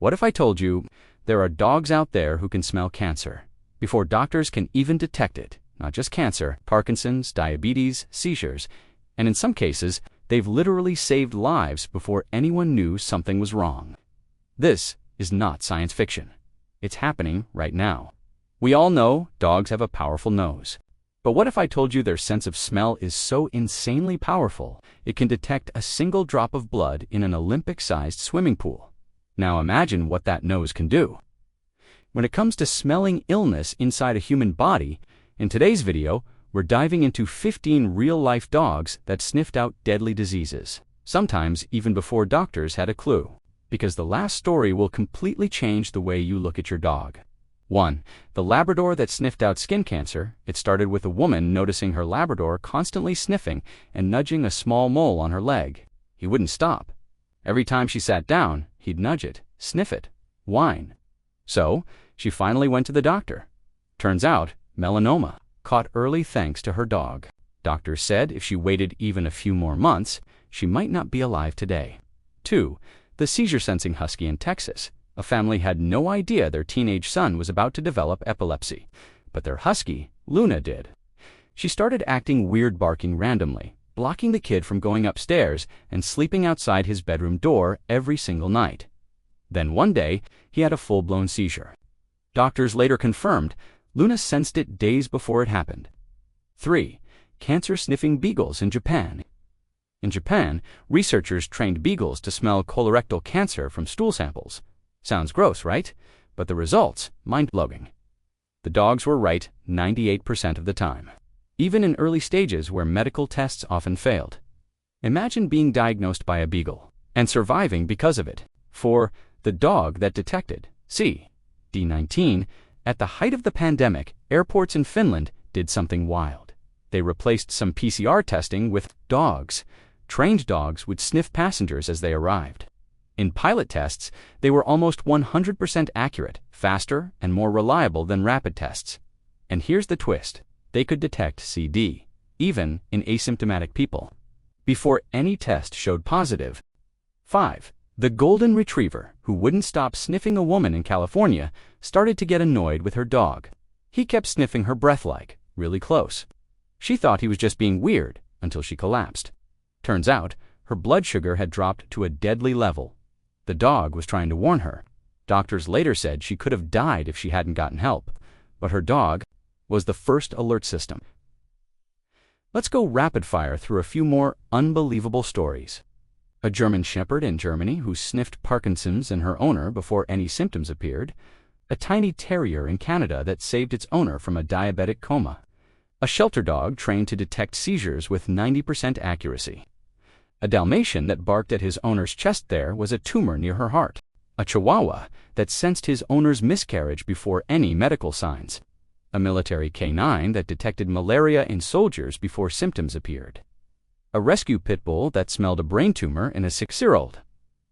What if I told you there are dogs out there who can smell cancer before doctors can even detect it? Not just cancer, Parkinson's, diabetes, seizures, and in some cases, they've literally saved lives before anyone knew something was wrong. This is not science fiction. It's happening right now. We all know dogs have a powerful nose. But what if I told you their sense of smell is so insanely powerful, it can detect a single drop of blood in an Olympic-sized swimming pool? Now imagine what that nose can do. When it comes to smelling illness inside a human body, in today's video, we're diving into 15 real-life dogs that sniffed out deadly diseases, sometimes even before doctors had a clue. Because the last story will completely change the way you look at your dog. 1. The Labrador that sniffed out skin cancer. It started with a woman noticing her Labrador constantly sniffing and nudging a small mole on her leg. He wouldn't stop. Every time she sat down, he'd nudge it, sniff it, whine. So, she finally went to the doctor. Turns out, melanoma, caught early thanks to her dog. Doctors said if she waited even a few more months, she might not be alive today. 2. The Seizure-Sensing Husky in Texas. A family had no idea their teenage son was about to develop epilepsy, but their husky, Luna, did. She started acting weird, barking randomly, blocking the kid from going upstairs and sleeping outside his bedroom door every single night. Then one day, he had a full-blown seizure. Doctors later confirmed Luna sensed it days before it happened. 3. Cancer-Sniffing Beagles in Japan. In Japan, researchers trained beagles to smell colorectal cancer from stool samples. Sounds gross, right? But the results, mind-blowing. The dogs were right 98% of the time, even in early stages where medical tests often failed. Imagine being diagnosed by a beagle and surviving because of it. 4. The dog that detected CD19. At the height of the pandemic, airports in Finland did something wild. They replaced some PCR testing with dogs. Trained dogs would sniff passengers as they arrived. In pilot tests, they were almost 100% accurate, faster, and more reliable than rapid tests. And here's the twist. They could detect CD, even in asymptomatic people, before any test showed positive. 5. The Golden Retriever, who wouldn't stop sniffing a woman in California, started to get annoyed with her dog. He kept sniffing her breath really close. She thought he was just being weird until she collapsed. Turns out, her blood sugar had dropped to a deadly level. The dog was trying to warn her. Doctors later said she could have died if she hadn't gotten help, but her dog was the first alert system. Let's go rapid-fire through a few more unbelievable stories. A German Shepherd in Germany who sniffed Parkinson's in her owner before any symptoms appeared. A tiny terrier in Canada that saved its owner from a diabetic coma. A shelter dog trained to detect seizures with 90% accuracy. A Dalmatian that barked at his owner's chest. There was a tumor near her heart. A Chihuahua that sensed his owner's miscarriage before any medical signs. A military canine that detected malaria in soldiers before symptoms appeared. A rescue pit bull that smelled a brain tumor in a 6-year-old.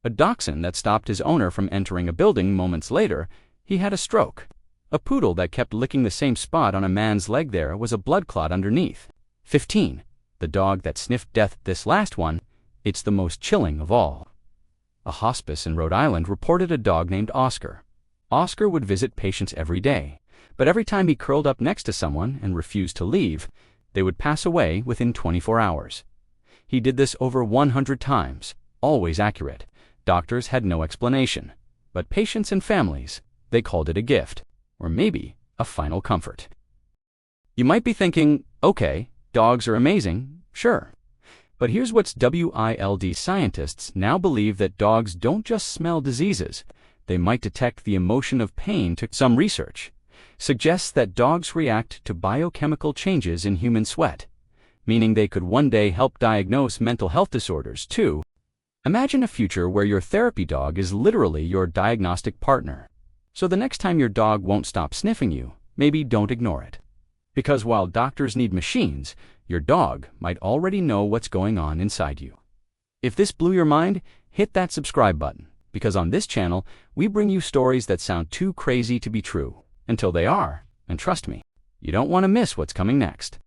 A dachshund that stopped his owner from entering a building moments later. He had a stroke. A poodle that kept licking the same spot on a man's leg. There was a blood clot underneath. 15. The dog that sniffed death. This last one, it's the most chilling of all. A hospice in Rhode Island reported a dog named Oscar. Oscar would visit patients every day, but every time he curled up next to someone and refused to leave, they would pass away within 24 hours. He did this over 100 times, always accurate. Doctors had no explanation, but patients and families, they called it a gift, or maybe a final comfort. You might be thinking, okay, dogs are amazing, sure. But here's what's wild. Scientists now believe that dogs don't just smell diseases, they might detect the emotion of pain. Some research suggests that dogs react to biochemical changes in human sweat, meaning they could one day help diagnose mental health disorders too. Imagine a future where your therapy dog is literally your diagnostic partner. So the next time your dog won't stop sniffing you, maybe don't ignore it. Because while doctors need machines, your dog might already know what's going on inside you. If this blew your mind, hit that subscribe button, because on this channel, we bring you stories that sound too crazy to be true, until they are, and trust me, you don't want to miss what's coming next.